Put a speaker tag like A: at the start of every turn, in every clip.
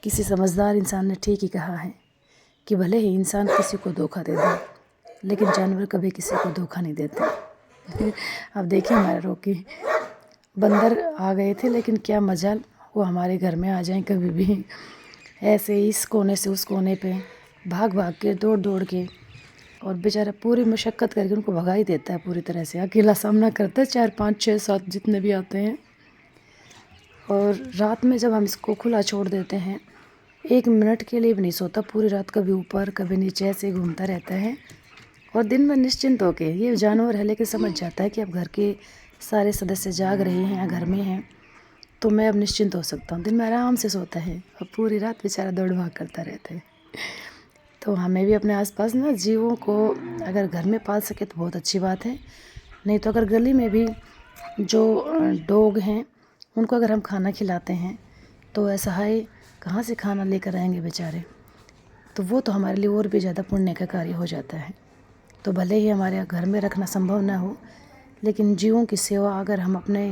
A: किसी समझदार इंसान ने ठीक ही कहा है कि भले ही इंसान किसी को धोखा दे दे, लेकिन जानवर कभी किसी को धोखा नहीं देते। अब देखिए हमारा रॉकी, बंदर आ गए थे लेकिन क्या मजाल वो हमारे घर में आ जाएं कभी भी। ऐसे ही इस कोने से उस कोने पे भाग भाग के, दौड़ दौड़ के, और बेचारा पूरी मशक्क़त करके उनको भगा ही देता है। पूरी तरह से अकेला सामना करता है, 4 5 6 7 जितने भी आते हैं। और रात में जब हम इसको खुला छोड़ देते हैं, 1 मिनट के लिए भी नहीं सोता। पूरी रात कभी ऊपर कभी नीचे ऐसे घूमता रहता है। और दिन में निश्चिंत होके, ये जानवर है लेकिन समझ जाता है कि अब घर के सारे सदस्य जाग रहे हैं या घर में हैं, तो मैं अब निश्चिंत हो सकता हूँ। दिन में आराम से सोता है और पूरी रात बेचारा दौड़ भाग करता रहता है। तो हमें भी अपने आसपास ना जीवों को अगर घर में पाल सके तो बहुत अच्छी बात है। नहीं तो अगर गली में भी जो डॉग हैं उनको अगर हम खाना खिलाते हैं तो ऐसा है कहाँ से खाना लेकर आएंगे बेचारे। तो वो तो हमारे लिए और भी ज़्यादा पुण्य का कार्य हो जाता है। तो भले ही हमारे घर में रखना संभव ना हो, लेकिन जीवों की सेवा अगर हम अपने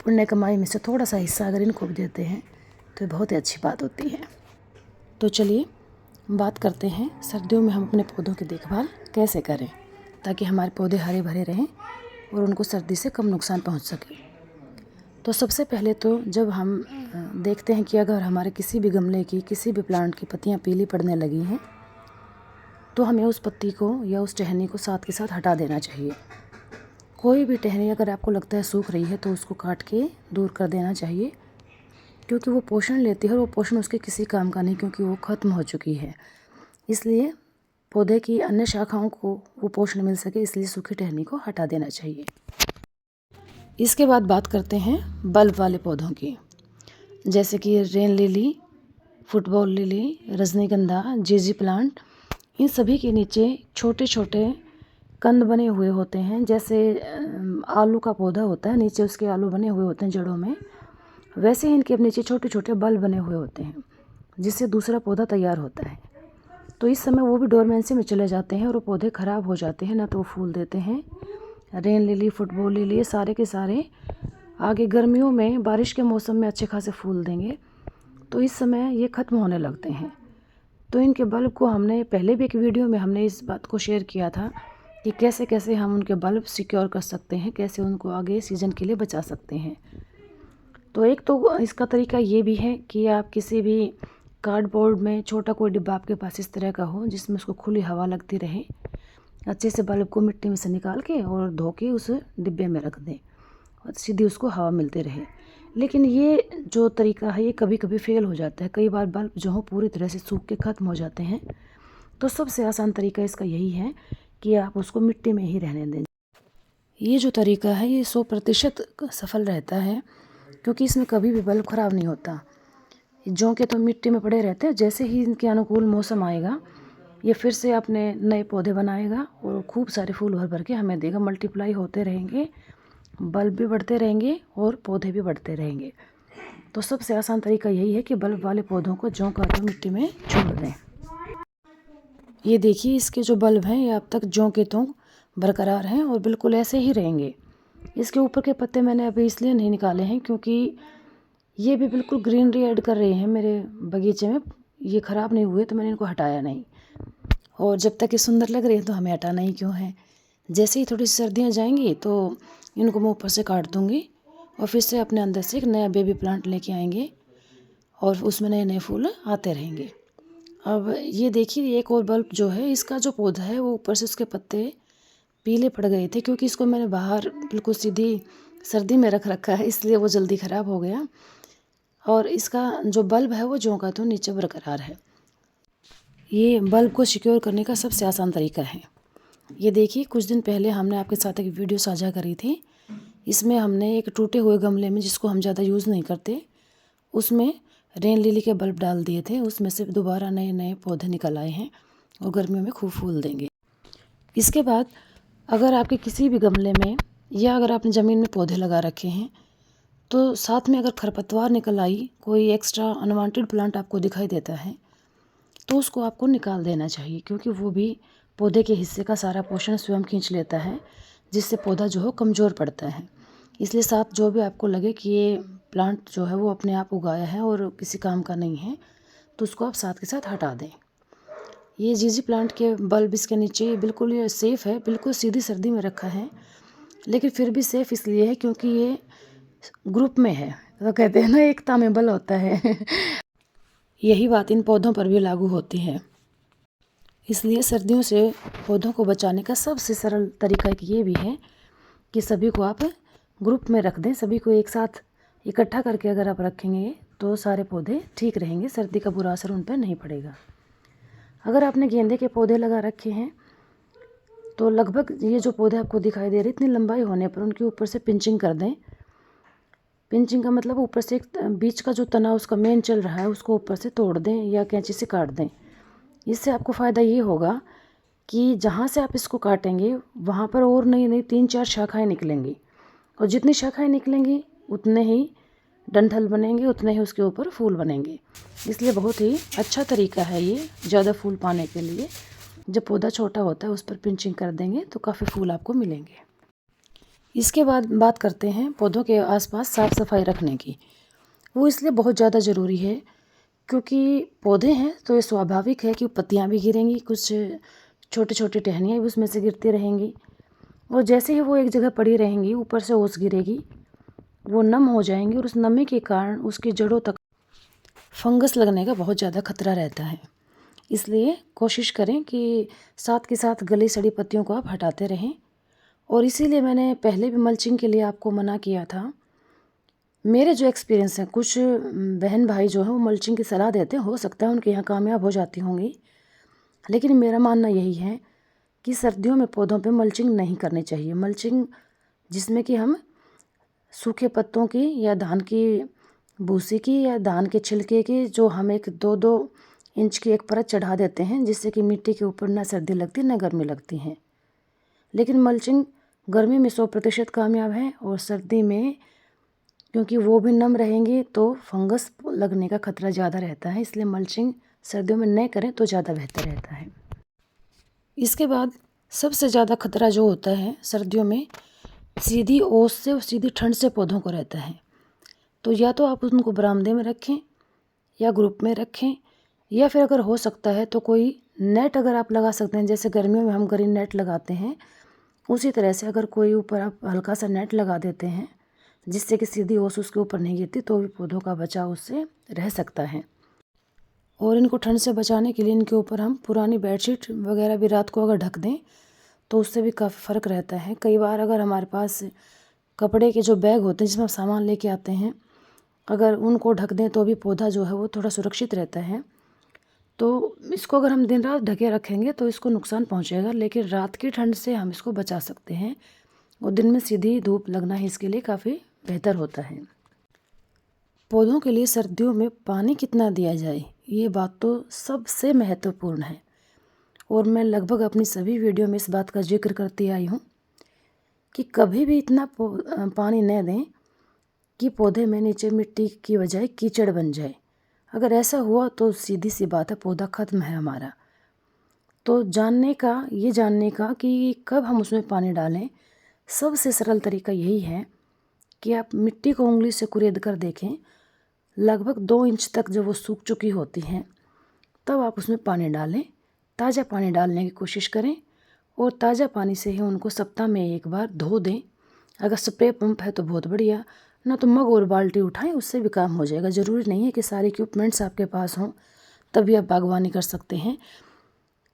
A: पुण्य कमाई में से थोड़ा सा हिस्सा अगर इनको भी देते हैं तो ये बहुत ही अच्छी बात होती है। तो चलिए बात करते हैं सर्दियों में हम अपने पौधों की देखभाल कैसे करें ताकि हमारे पौधे हरे भरे रहें और उनको सर्दी से कम नुकसान पहुंच सके। तो सबसे पहले तो जब हम देखते हैं कि अगर हमारे किसी भी गमले की, किसी भी प्लांट की पत्तियां पीली पड़ने लगी हैं, तो हमें उस पत्ती को या उस टहनी को साथ के साथ हटा देना चाहिए। कोई भी टहनी अगर आपको लगता है सूख रही है तो उसको काट के दूर कर देना चाहिए, क्योंकि वो पोषण लेती है और वो पोषण उसके किसी काम का नहीं, क्योंकि वो ख़त्म हो चुकी है। इसलिए पौधे की अन्य शाखाओं को वो पोषण मिल सके, इसलिए सूखी टहनी को हटा देना चाहिए। इसके बाद बात करते हैं बल्ब वाले पौधों की, जैसे कि रेन लिली, फुटबॉल लिली, रजनीगंधा, जीजी प्लांट। इन सभी के नीचे छोटे छोटे कंद बने हुए होते हैं। जैसे आलू का पौधा होता है, नीचे उसके आलू बने हुए होते हैं जड़ों में, वैसे ही इनके अब नीचे छोटे छोटे बल्ब बने हुए होते हैं, जिससे दूसरा पौधा तैयार होता है। तो इस समय वो भी डोरमेंसी में चले जाते हैं और वो पौधे ख़राब हो जाते हैं, ना तो वो फूल देते हैं। रेन लिली, फुटबॉल लिली, ये सारे के सारे आगे गर्मियों में, बारिश के मौसम में अच्छे खासे फूल देंगे। तो इस समय ये ख़त्म होने लगते हैं। तो इनके बल्ब को हमने पहले भी एक वीडियो में हमने इस बात को शेयर किया था कि कैसे कैसे हम उनके बल्ब सिक्योर कर सकते हैं, कैसे उनको आगे सीज़न के लिए बचा सकते हैं। तो एक तो इसका तरीका ये भी है कि आप किसी भी कार्डबोर्ड में छोटा कोई डिब्बा आपके पास इस तरह का हो जिसमें उसको खुली हवा लगती रहे, अच्छे से बल्ब को मिट्टी में से निकाल के और धो के उस डिब्बे में रख दें और सीधी उसको हवा मिलती रहे। लेकिन ये जो तरीका है ये कभी कभी फेल हो जाता है। कई बार बल्ब जो हो पूरी तरह से सूख के ख़त्म हो जाते हैं। तो सबसे आसान तरीका इसका यही है कि आप उसको मिट्टी में ही रहने दें। ये जो तरीका है ये 100% सफल रहता है, क्योंकि इसमें कभी भी बल्ब ख़राब नहीं होता। जौ के तो मिट्टी में पड़े रहते हैं, जैसे ही इनके अनुकूल मौसम आएगा ये फिर से अपने नए पौधे बनाएगा और खूब सारे फूल भर भर के हमें देगा। मल्टीप्लाई होते रहेंगे, बल्ब भी बढ़ते रहेंगे और पौधे भी बढ़ते रहेंगे। तो सबसे आसान तरीका यही है कि बल्ब वाले पौधों को जौ का तो मिट्टी में छोड़ दें। ये देखिए इसके जो बल्ब हैं ये अब तक जौ के तो बरकरार हैं और बिल्कुल ऐसे ही रहेंगे। इसके ऊपर के पत्ते मैंने अभी इसलिए नहीं निकाले हैं क्योंकि ये भी बिल्कुल ग्रीनरी ऐड कर रहे हैं मेरे बगीचे में। ये ख़राब नहीं हुए तो मैंने इनको हटाया नहीं, और जब तक ये सुंदर लग रहे हैं तो हमें हटाना ही क्यों है। जैसे ही थोड़ी सी सर्दियाँ जाएंगी तो इनको मैं ऊपर से काट दूँगी और फिर से अपने अंदर से एक नया बेबी प्लांट लेके आएंगे और उसमें नए नए फूल आते रहेंगे। अब ये देखिए एक और बल्ब जो है, इसका जो पौधा है वो ऊपर से उसके पत्ते पीले पड़ गए थे, क्योंकि इसको मैंने बाहर बिल्कुल सीधी सर्दी में रख रखा है, इसलिए वो जल्दी ख़राब हो गया। और इसका जो बल्ब है वो ज्यों का तो नीचे बरकरार है। ये बल्ब को सिक्योर करने का सबसे आसान तरीका है। ये देखिए कुछ दिन पहले हमने आपके साथ एक वीडियो साझा करी थी। इसमें हमने एक टूटे हुए गमले में, जिसको हम ज़्यादा यूज़ नहीं करते, उसमें रेन लिली के बल्ब डाल दिए थे। उसमें से दोबारा नए नए पौधे निकल आए हैं और गर्मियों में खूब फूल देंगे। इसके बाद अगर आपके किसी भी गमले में या अगर आपने ज़मीन में पौधे लगा रखे हैं तो साथ में अगर खरपतवार निकल आई, कोई एक्स्ट्रा अनवांटेड प्लांट आपको दिखाई देता है, तो उसको आपको निकाल देना चाहिए, क्योंकि वो भी पौधे के हिस्से का सारा पोषण स्वयं खींच लेता है, जिससे पौधा जो हो कमज़ोर पड़ता है। इसलिए साथ जो भी आपको लगे कि ये प्लांट जो है वो अपने आप उगाया है और किसी काम का नहीं है, तो उसको आप साथ के साथ हटा दें। ये जीजी प्लांट के बल्ब इसके नीचे बिल्कुल ये सेफ़ है, बिल्कुल सीधी सर्दी में रखा है, लेकिन फिर भी सेफ़ इसलिए है क्योंकि ये ग्रुप में है। तो कहते हैं ना, एकता में बल होता है। यही बात इन पौधों पर भी लागू होती है। इसलिए सर्दियों से पौधों को बचाने का सबसे सरल तरीका एक ये भी है कि सभी को आप ग्रुप में रख दें। सभी को एक साथ इकट्ठा करके अगर आप रखेंगे तो सारे पौधे ठीक रहेंगे, सर्दी का बुरा असर उन पर नहीं पड़ेगा। अगर आपने गेंदे के पौधे लगा रखे हैं तो लगभग ये जो पौधे आपको दिखाई दे रहे इतनी लंबाई होने पर उनके ऊपर से पिंचिंग कर दें। पिंचिंग का मतलब ऊपर से एक बीच का जो तना उसका मेन चल रहा है उसको ऊपर से तोड़ दें या कैंची से काट दें। इससे आपको फ़ायदा ये होगा कि जहाँ से आप इसको काटेंगे वहाँ पर और नई नई 3-4 शाखाएँ निकलेंगी, और जितनी शाखाएँ निकलेंगी उतने ही डंठल बनेंगे, उतने ही उसके ऊपर फूल बनेंगे। इसलिए बहुत ही अच्छा तरीका है ये ज़्यादा फूल पाने के लिए। जब पौधा छोटा होता है उस पर पिंचिंग कर देंगे तो काफ़ी फूल आपको मिलेंगे। इसके बाद बात करते हैं पौधों के आसपास साफ़ सफाई रखने की। वो इसलिए बहुत ज़्यादा ज़रूरी है क्योंकि पौधे हैं तो ये स्वाभाविक है कि पत्तियाँ भी गिरेंगी, कुछ छोटी छोटी टहनियाँ भी उसमें से गिरती रहेंगी, और जैसे ही वो एक जगह पड़ी रहेंगी ऊपर से ओस गिरेगी, वो नम हो जाएंगी और उस नमी के कारण उसकी जड़ों तक फंगस लगने का बहुत ज़्यादा खतरा रहता है। इसलिए कोशिश करें कि साथ के साथ गली सड़ी पत्तियों को आप हटाते रहें। और इसीलिए मैंने पहले भी मल्चिंग के लिए आपको मना किया था। मेरे जो एक्सपीरियंस हैं, कुछ बहन भाई जो हैं वो मल्चिंग की सलाह देते हैं, हो सकता है उनके यहाँ कामयाब हो जाती होंगी, लेकिन मेरा मानना यही है कि सर्दियों में पौधों पे मल्चिंग नहीं करनी चाहिए। मल्चिंग जिसमें कि हम सूखे पत्तों की या धान की भूसी की या धान के छिलके की जो हम एक 2-2 इंच की एक परत चढ़ा देते हैं, जिससे कि मिट्टी के ऊपर ना सर्दी लगती ना गर्मी लगती है। लेकिन मल्चिंग गर्मी में 100% कामयाब है, और सर्दी में क्योंकि वो भी नम रहेंगी तो फंगस लगने का खतरा ज़्यादा रहता है। इसलिए मल्चिंग सर्दियों में न करें तो ज़्यादा बेहतर रहता है। इसके बाद सबसे ज़्यादा खतरा जो होता है सर्दियों में, सीधी ओस से और सीधी ठंड से पौधों को रहता है। तो या तो आप उनको बरामदे में रखें या ग्रुप में रखें, या फिर अगर हो सकता है तो कोई नेट अगर आप लगा सकते हैं, जैसे गर्मियों में हम ग्रीन नेट लगाते हैं, उसी तरह से अगर कोई ऊपर आप हल्का सा नेट लगा देते हैं जिससे कि सीधी ओस उसके ऊपर नहीं गिरती, तो भी पौधों का बचाव उससे रह सकता है। और इनको ठंड से बचाने के लिए इनके ऊपर हम पुरानी बेडशीट वगैरह भी रात को अगर ढक दें तो उससे भी काफ़ी फ़र्क रहता है। कई बार अगर हमारे पास कपड़े के जो बैग होते हैं जिसमें हम सामान लेके आते हैं, अगर उनको ढक दें तो भी पौधा जो है वो थोड़ा सुरक्षित रहता है। तो इसको अगर हम दिन रात ढके रखेंगे तो इसको नुकसान पहुंचेगा, लेकिन रात की ठंड से हम इसको बचा सकते हैं, और दिन में सीधी धूप लगना ही इसके लिए काफ़ी बेहतर होता है। पौधों के लिए सर्दियों में पानी कितना दिया जाए, ये बात तो सबसे महत्वपूर्ण है, और मैं लगभग अपनी सभी वीडियो में इस बात का जिक्र करती आई हूँ कि कभी भी इतना पानी न दें कि पौधे में नीचे मिट्टी की बजाय कीचड़ बन जाए। अगर ऐसा हुआ तो सीधी सी बात है, पौधा ख़त्म है हमारा। तो जानने का कि कब हम उसमें पानी डालें, सबसे सरल तरीका यही है कि आप मिट्टी को उंगली से कुरेद कर देखें, लगभग 2 इंच तक जब वो सूख चुकी होती हैं तब आप उसमें पानी डालें। ताज़ा पानी डालने की कोशिश करें, और ताज़ा पानी से ही उनको सप्ताह में एक बार धो दें। अगर स्प्रे पंप है तो बहुत बढ़िया, ना तो मग और बाल्टी उठाएं, उससे भी काम हो जाएगा। ज़रूरी नहीं है कि सारे इक्विपमेंट्स आपके पास हों तभी आप बागवानी कर सकते हैं।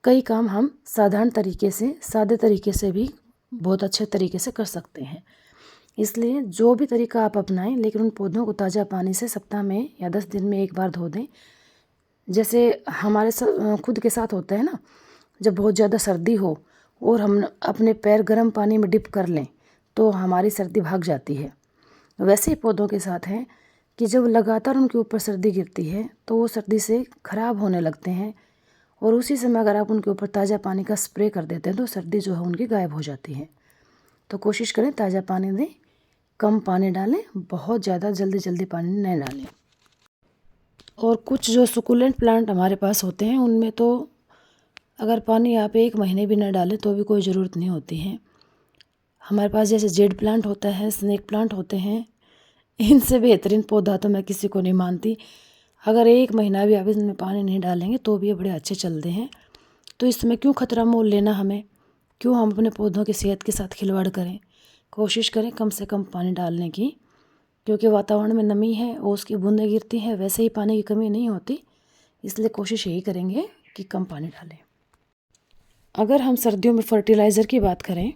A: कई काम हम साधारण तरीके से, सादे तरीके से भी बहुत अच्छे तरीके से कर सकते हैं। इसलिए जो भी तरीका आप अपनाएं, लेकिन उन पौधों को ताज़ा पानी से सप्ताह में या 10 दिन में एक बार धो दें। जैसे हमारे खुद के साथ होता है ना, जब बहुत ज़्यादा सर्दी हो और हम अपने पैर गर्म पानी में डिप कर लें तो हमारी सर्दी भाग जाती है। वैसे ही पौधों के साथ है कि जब लगातार उनके ऊपर सर्दी गिरती है तो वो सर्दी से ख़राब होने लगते हैं, और उसी समय अगर आप उनके ऊपर ताज़ा पानी का स्प्रे कर देते हैं तो सर्दी जो है उनकी गायब हो जाती है। तो कोशिश करें ताज़ा पानी दें, कम पानी डालें, बहुत ज़्यादा जल्दी पानी नहीं डालें। और कुछ जो सुकुलेंट प्लांट हमारे पास होते हैं उनमें तो अगर पानी आप 1 महीने भी न डालें तो भी कोई ज़रूरत नहीं होती है। हमारे पास जैसे जेड प्लांट होता है, स्नेक प्लांट होते हैं, इनसे बेहतरीन पौधा तो मैं किसी को नहीं मानती। अगर 1 महीना भी आप इसमें पानी नहीं डालेंगे तो भी ये बड़े अच्छे चलते हैं। तो इसमें क्यों खतरा मोल लेना हमें, क्यों हम अपने पौधों की सेहत के साथ खिलवाड़ करें। कोशिश करें कम से कम पानी डालने की, क्योंकि वातावरण में नमी है और उसकी बूंदें गिरती हैं, वैसे ही पानी की कमी नहीं होती, इसलिए कोशिश यही करेंगे कि कम पानी डालें। अगर हम सर्दियों में फर्टिलाइज़र की बात करें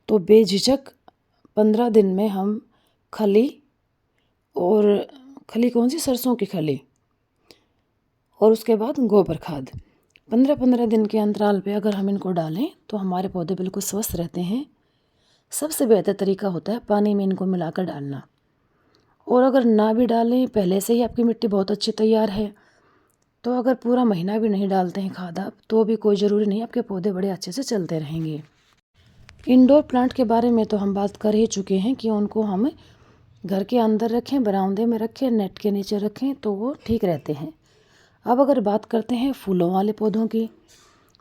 A: तो बेझिझक 15 दिन में हम खली, और खली कौन सी, सरसों की खली, और उसके बाद गोबर खाद 15-15 दिन के अंतराल पे अगर हम इनको डालें तो हमारे पौधे बिल्कुल स्वस्थ रहते हैं। सबसे बेहतर तरीका होता है पानी में इनको मिलाकर डालना। और अगर ना भी डालें, पहले से ही आपकी मिट्टी बहुत अच्छी तैयार है, तो अगर पूरा महीना भी नहीं डालते हैं खाद आप, तो भी कोई ज़रूरी नहीं, आपके पौधे बड़े अच्छे से चलते रहेंगे। इंडोर प्लांट के बारे में तो हम बात कर ही चुके हैं कि उनको हम घर के अंदर रखें, बरामदे में रखें, नेट के नीचे रखें तो वो ठीक रहते हैं। अब अगर बात करते हैं फूलों वाले पौधों की,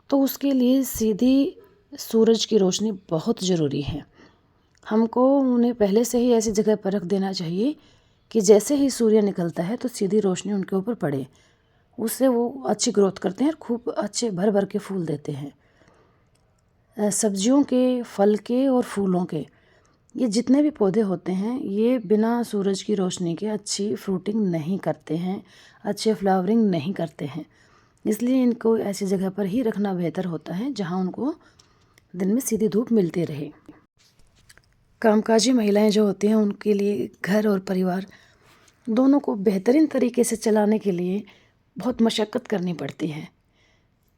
A: तो उसके लिए सीधी सूरज की रोशनी बहुत ज़रूरी है। हमको उन्हें पहले से ही ऐसी जगह पर रख देना चाहिए कि जैसे ही सूर्य निकलता है तो सीधी रोशनी उनके ऊपर पड़े, उससे वो अच्छी ग्रोथ करते हैं और खूब अच्छे भर भर के फूल देते हैं। सब्जियों के, फल के और फूलों के, ये जितने भी पौधे होते हैं ये बिना सूरज की रोशनी के अच्छी फ्रूटिंग नहीं करते हैं, अच्छे फ्लावरिंग नहीं करते हैं। इसलिए इनको ऐसी जगह पर ही रखना बेहतर होता है जहाँ उनको दिन में सीधी धूप मिलती रहे। कामकाजी महिलाएं जो होती हैं उनके लिए घर और परिवार दोनों को बेहतरीन तरीके से चलाने के लिए बहुत मशक्क़त करनी पड़ती है।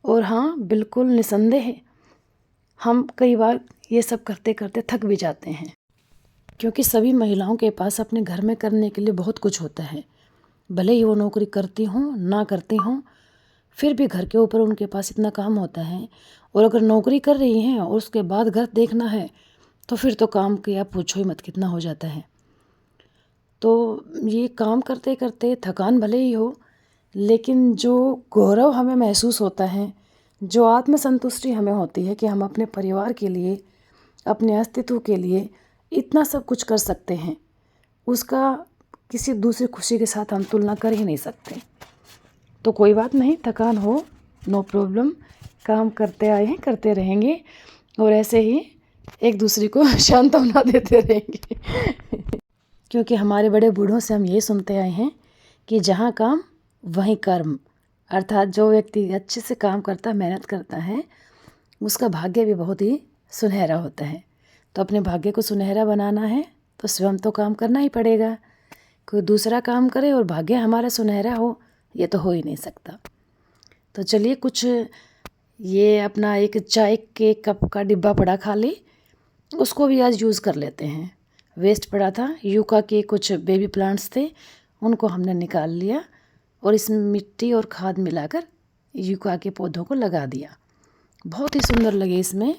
A: और हाँ, बिल्कुल निसंदेह हम कई बार ये सब करते करते थक भी जाते हैं, क्योंकि सभी महिलाओं के पास अपने घर में करने के लिए बहुत कुछ होता है। भले ही वो नौकरी करती हों ना करती हों, फिर भी घर के ऊपर उनके पास इतना काम होता है। और अगर नौकरी कर रही हैं और उसके बाद घर देखना है तो फिर तो काम की आप पूछो ही मत कितना हो जाता है। तो ये काम करते करते थकान भले ही हो, लेकिन जो गौरव हमें महसूस होता है, जो आत्मसंतुष्टि हमें होती है कि हम अपने परिवार के लिए, अपने अस्तित्व के लिए इतना सब कुछ कर सकते हैं, उसका किसी दूसरी खुशी के साथ हम तुलना कर ही नहीं सकते। तो कोई बात नहीं, थकान हो, नो प्रॉब्लम, काम करते आए हैं, करते रहेंगे और ऐसे ही एक दूसरे को सांत्वना देते रहेंगे। क्योंकि हमारे बड़े बूढ़ों से हम ये सुनते आए हैं कि जहाँ काम वहीं कर्म, अर्थात जो व्यक्ति अच्छे से काम करता, मेहनत करता है, उसका भाग्य भी बहुत ही सुनहरा होता है। तो अपने भाग्य को सुनहरा बनाना है तो स्वयं तो काम करना ही पड़ेगा। कोई दूसरा काम करे और भाग्य हमारा सुनहरा हो, ये तो हो ही नहीं सकता। तो चलिए, कुछ ये अपना एक चाय के कप का डिब्बा पड़ा खाली, उसको भी आज यूज़ कर लेते हैं। वेस्ट पड़ा था, यूका के कुछ बेबी प्लांट्स थे, उनको हमने निकाल लिया और इसमें मिट्टी और खाद मिलाकर यूका के पौधों को लगा दिया। बहुत ही सुंदर लगे इसमें।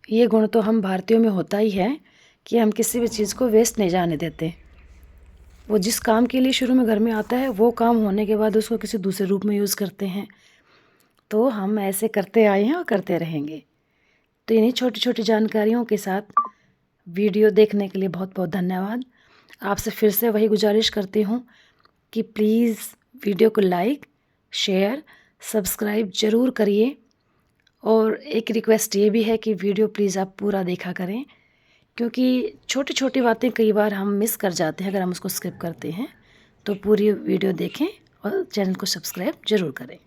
A: ये गुण तो हम भारतीयों में होता ही है कि हम किसी भी चीज़ को वेस्ट नहीं जाने देते। वो जिस काम के लिए शुरू में घर में आता है, वो काम होने के बाद उसको किसी दूसरे रूप में यूज़ करते हैं। तो हम ऐसे करते आए हैं और करते रहेंगे। तो इन्हीं छोटी छोटी जानकारियों के साथ वीडियो देखने के लिए बहुत बहुत धन्यवाद। आपसे फिर से वही गुजारिश करती हूँ कि प्लीज़ वीडियो को लाइक, शेयर, सब्सक्राइब ज़रूर करिए। और एक रिक्वेस्ट ये भी है कि वीडियो प्लीज़ आप पूरा देखा करें, क्योंकि छोटी छोटी बातें कई बार हम मिस कर जाते हैं अगर हम उसको स्किप करते हैं। तो पूरी वीडियो देखें और चैनल को सब्सक्राइब ज़रूर करें।